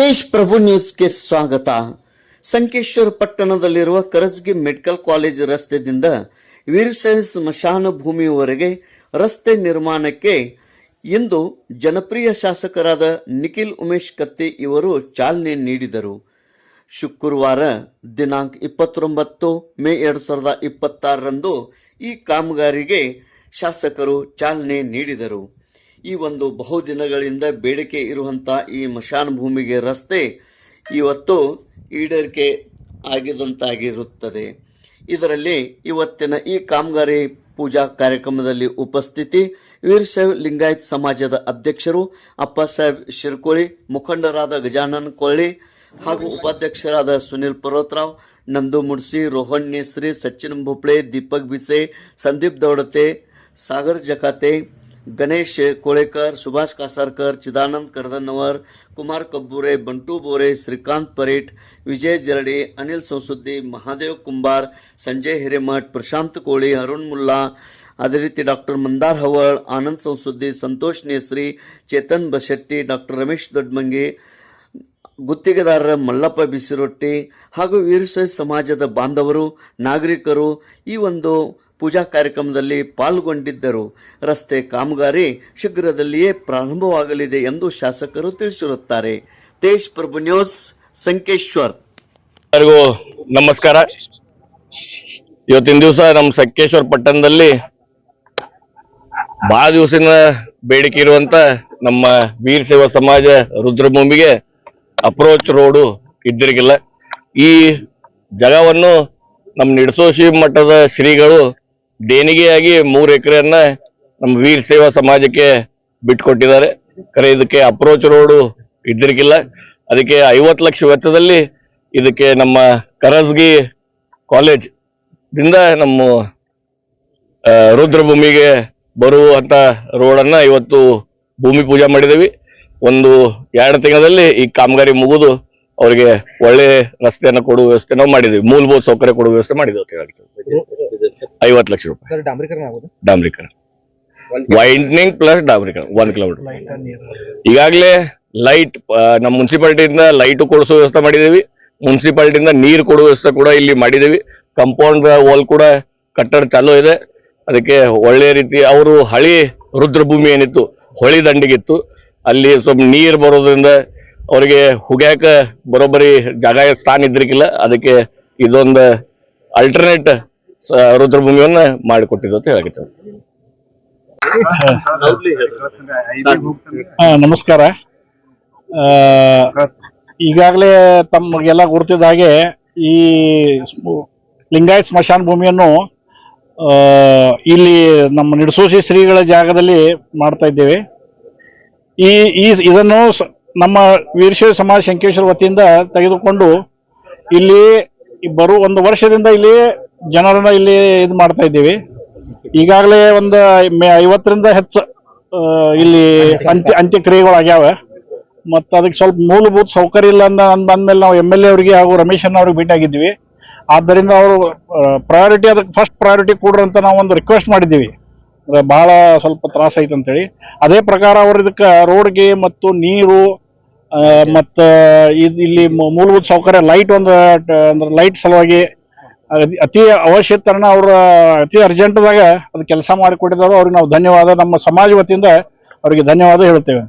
ತೇಜ್ ಪ್ರಭು ನ್ಯೂಸ್ಗೆ ಸ್ವಾಗತ. Sankeshwar ಪಟ್ಟಣದಲ್ಲಿರುವ Karajagi medical college ರಸ್ತೆಯಿಂದ ವೀರಶೈವ ಸ್ಮಶಾನ ಭೂಮಿಯವರೆಗೆ ರಸ್ತೆ ನಿರ್ಮಾಣಕ್ಕೆ ಇಂದು ಜನಪ್ರಿಯ ಶಾಸಕರಾದ ನಿಖಿಲ್ ಉಮೇಶ್ ಕತ್ತಿ ಇವರು ಚಾಲನೆ ನೀಡಿದರು. ಶುಕ್ರವಾರ ದಿನಾಂಕ 29 ಮೇ 2026ರಂದು ಈ ಕಾಮಗಾರಿಗೆ ಶಾಸಕರು ಚಾಲನೆ ನೀಡಿದರು. ಈ ಒಂದು ಬಹುದಿನಗಳಿಂದ ಬೇಡಿಕೆ ಇರುವಂತಹ ಈ ಮಶಾನ ಭೂಮಿಗೆ ರಸ್ತೆ ಇವತ್ತು ಈಡೇರಿಕೆ ಆಗಿದಂತಾಗಿರುತ್ತದೆ. ಇದರಲ್ಲಿ ಇವತ್ತಿನ ಈ ಕಾಮಗಾರಿ ಪೂಜಾ ಕಾರ್ಯಕ್ರಮದಲ್ಲಿ ಉಪಸ್ಥಿತಿ ವೀರಶೈವ ಲಿಂಗಾಯತ್ ಸಮಾಜದ ಅಧ್ಯಕ್ಷರು ಅಪ್ಪಸಾಹೇಬ್ ಶಿರ್ಕೋಳಿ, ಮುಖಂಡರಾದ ಗಜಾನನ್ ಕೊಳ್ಳಿ ಹಾಗೂ ಉಪಾಧ್ಯಕ್ಷರಾದ ಸುನಿಲ್ ಪರ್ವತರಾವ್, ನಂದು ಮುಡ್ಸಿ, ರೋಹನ್ ನೇಸ್ರಿ, ಸಚಿನ್ ಭೋಪ್ಳೆ, ದೀಪಕ್ ಬಿಸೆ, ಸಂದೀಪ್ ದೌಡತೆ, ಸಾಗರ್ ಜಕಾತೆ, ಗಣೇಶ್ ಕೋಳೇಕರ್, ಸುಭಾಷ್ ಕಾಸಾರ್ಕರ್, ಚಿದಾನಂದ್ ಕರ್ದನ್ನವರ್, ಕುಮಾರ್ ಕಬ್ಬೂರೆ, ಬಂಟು ಬೋರೆ, ಶ್ರೀಕಾಂತ್ ಪರೇಟ್, ವಿಜಯ್ ಜರಡಿ, ಅನಿಲ್ ಸಂಸುದ್ದಿ, ಮಹಾದೇವ್ ಕುಂಬಾರ್, ಸಂಜಯ್ ಹಿರೇಮಠ್, ಪ್ರಶಾಂತ್ ಕೋಳಿ, ಅರುಣ್ ಮುಲ್ಲಾ, ಅದೇ ರೀತಿ ಡಾಕ್ಟರ್ ಮಂದಾರ್ ಹವಳ್, ಆನಂದ್ ಸಂಸುದ್ದಿ, ಸಂತೋಷ್ ನೇಸ್ರಿ, ಚೇತನ್ ಬಶೆಟ್ಟಿ, ಡಾಕ್ಟರ್ ರಮೇಶ್ ದೊಡ್ಡಮಂಗಿ, ಗುತ್ತಿಗೆದಾರರ ಮಲ್ಲಪ್ಪ ಬಿಸಿರೊಟ್ಟಿ ಹಾಗೂ ವೀರಶೈವ ಸಮಾಜದ ಬಾಂಧವರು, ನಾಗರಿಕರು ಈ ಒಂದು ಪೂಜಾ ಕಾರ್ಯಕ್ರಮದಲ್ಲಿ ಪಾಲ್ಗೊಂಡಿದ್ದರು. ರಸ್ತೆ ಕಾಮಗಾರಿ ಶೀಘ್ರದಲ್ಲಿಯೇ ಪ್ರಾರಂಭವಾಗಲಿದೆ ಎಂದು ಶಾಸಕರು ತಿಳಿಸಿರುತ್ತಾರೆ. ತೇಜ್ ಪ್ರಭು ನ್ಯೂಸ್, ಸಂಕೇಶ್ವರ್. ಎಲ್ಲರಿಗೂ ನಮಸ್ಕಾರ. ಇವತ್ತಿನ ದಿವಸ ನಮ್ಮ ಸಂಕೇಶ್ವರ ಪಟ್ಟಣದಲ್ಲಿ ಬಹಳ ದಿವಸದ ಬೇಡಿಕೆ ಇರುವಂತ ನಮ್ಮ ವೀರಶೈವ ಸಮಾಜ ರುದ್ರಭೂಮಿಗೆ ಅಪ್ರೋಚ್ ರೋಡು ಇದ್ದಿರಲಿಲ್ಲ. ಈ ಜಾಗವನ್ನು ನಮ್ಮ ನಿಡಸೋಶಿ ಮಠದ ಶ್ರೀಗಳು ದೇಣಿಗೆಯಾಗಿ 3 ಎಕರೆಯನ್ನ ನಮ್ಮ ವೀರಶೈವ ಸಮಾಜಕ್ಕೆ ಬಿಟ್ಟುಕೊಟ್ಟಿದ್ದಾರೆ. ಖರೆ ಇದಕ್ಕೆ ಅಪ್ರೋಚ್ ರೋಡು ಇದ್ದಿರಲಿಲ್ಲ. ಅದಕ್ಕೆ 50 ಲಕ್ಷ ವೆಚ್ಚದಲ್ಲಿ ಇದಕ್ಕೆ ನಮ್ಮ ಕರಜಗಿ ಕಾಲೇಜ್ ದಿಂದ ನಮ್ಮ ರುದ್ರಭೂಮಿಗೆ ಬರುವಂತ ರೋಡನ್ನ ಇವತ್ತು ಭೂಮಿ ಪೂಜೆ ಮಾಡಿದೇವಿ. 1-2 ತಿಂಗಳಲ್ಲಿ ಈ ಕಾಮಗಾರಿ ಮುಗಿದು ಅವರಿಗೆ ಒಳ್ಳೆ ರಸ್ತೆಯನ್ನು ಕೊಡುವ ವ್ಯವಸ್ಥೆ ನಾವು ಮಾಡಿದ್ವಿ. ಮೂಲಭೂತ ಸೌಕರ್ಯ ಕೊಡುವ ವ್ಯವಸ್ಥೆ ಮಾಡಿದ್ವಿ ಅಂತ ಹೇಳಿ 50 ಲಕ್ಷ ರೂಪಾಯಿ ಡಾಂಬರೀಕರಣ, ವೈಡ್ನಿಂಗ್ ಪ್ಲಸ್ ಡಾಂಬರೀಕರಣ 1 ಕಿಲೋಮೀಟರ್. ಈಗಾಗಲೇ ಲೈಟ್ ನಮ್ಮ ಮುನ್ಸಿಪಾಲಿಟಿಯಿಂದ ಲೈಟ್ ಕೊಡಿಸೋ ವ್ಯವಸ್ಥೆ ಮಾಡಿದೀವಿ. ಮುನ್ಸಿಪಾಲಿಟಿಯಿಂದ ನೀರು ಕೊಡುವ ವ್ಯವಸ್ಥೆ ಕೂಡ ಇಲ್ಲಿ ಮಾಡಿದೀವಿ. ಕಂಪೌಂಡ್ ವಾಲ್ ಕೂಡ ಕಟ್ಟಡ ಚಾಲೂ ಇದೆ. ಅದಕ್ಕೆ ಒಳ್ಳೆ ರೀತಿ ಅವರು ಹಳಿ ರುದ್ರಭೂಮಿ ಏನಿತ್ತು ಹೊಳಿ ದಂಡಿಗಿತ್ತು, ಅಲ್ಲಿ ಸ್ವಲ್ಪ ನೀರು ಬರೋದ್ರಿಂದ ಅವರಿಗೆ ಹುಗ್ಯಾಕ ಬರೋಬ್ಬರಿ ಜಾಗ ಸ್ಥಾನ ಇದ್ರಿಕಿಲ್ಲ. ಅದಕ್ಕೆ ಇದೊಂದು ಅಲ್ಟರ್ನೇಟ್ ರುದ್ರಭೂಮಿಯನ್ನ ಮಾಡಿಕೊಟ್ಟಿದ್ದು ಅಂತ ಹೇಳಾಗಿತ್ತು. ನಮಸ್ಕಾರ. ಈಗಾಗಲೇ ತಮಗೆಲ್ಲ ಗುರುತಿದ ಹಾಗೆ ಈ ಲಿಂಗಾಯತ್ ಸ್ಮಶಾನ ಭೂಮಿಯನ್ನು ಇಲ್ಲಿ ನಮ್ಮ ನಿಡಸೋಶಿ ಶ್ರೀಗಳ ಜಾಗದಲ್ಲಿ ಮಾಡ್ತಾ ಇದ್ದೇವೆ. ಇದನ್ನು ನಮ್ಮ ವೀರಶೈವ ಸಮಾಜ ಸಂಕೇಶ್ವರ ವತಿಯಿಂದ ತೆಗೆದುಕೊಂಡು ಇಲ್ಲಿ ಬರುವ 1 ವರ್ಷದಿಂದ ಇಲ್ಲಿ ಜನರನ್ನ ಇಲ್ಲಿ ಇದು ಮಾಡ್ತಾ ಇದ್ದೀವಿ. ಈಗಾಗಲೇ ಒಂದು 50ರಿಂದ ಹೆಚ್ಚು ಇಲ್ಲಿ ಅಂತ್ಯಕ್ರಿಯೆಗಳಾಗ್ಯಾವ. ಮತ್ತು ಅದಕ್ಕೆ ಸ್ವಲ್ಪ ಮೂಲಭೂತ ಸೌಕರ್ಯ ಇಲ್ಲ ಅಂದ್ಮೇಲೆ ನಾವು MLA ಅವರಿಗೆ ಹಾಗೂ ರಮೇಶ್ ಅಣ್ಣ ಅವ್ರಿಗೆ ಭೇಟಿ ಆಗಿದ್ದೀವಿ. ಆದ್ದರಿಂದ ಅವರು ಪ್ರಯಾರಿಟಿ ಅದಕ್ಕೆ ಫಸ್ಟ್ ಪ್ರಯಾರಿಟಿ ಕೊಡ್ರಿ ಅಂತ ನಾವು ಒಂದು ರಿಕ್ವೆಸ್ಟ್ ಮಾಡಿದ್ದೀವಿ. ಬಹಳ ಸ್ವಲ್ಪ ತ್ರಾಸ ಐತೆ ಅಂತೇಳಿ. ಅದೇ ಪ್ರಕಾರ ಅವರು ಇದಕ್ಕೆ ರೋಡ್ಗೆ ಮತ್ತು ನೀರು ಮತ್ತು ಇಲ್ಲಿ ಮೂಲಭೂತ ಸೌಕರ್ಯ ಲೈಟ್ ಅಂದ್ರೆ ಲೈಟ್ ಸಲುವಾಗಿ ಅತಿ ಅವಶ್ಯಕತೆನ ಅವ್ರ ಅತಿ ಅರ್ಜೆಂಟ್ದಾಗ ಅದು ಕೆಲಸ ಮಾಡಿಕೊಟ್ಟಿದ್ದಾರೆ. ಅವ್ರಿಗೆ ನಾವು ಧನ್ಯವಾದ, ನಮ್ಮ ಸಮಾಜ ವತಿಯಿಂದ ಅವರಿಗೆ ಧನ್ಯವಾದ ಹೇಳ್ತೇವೆ.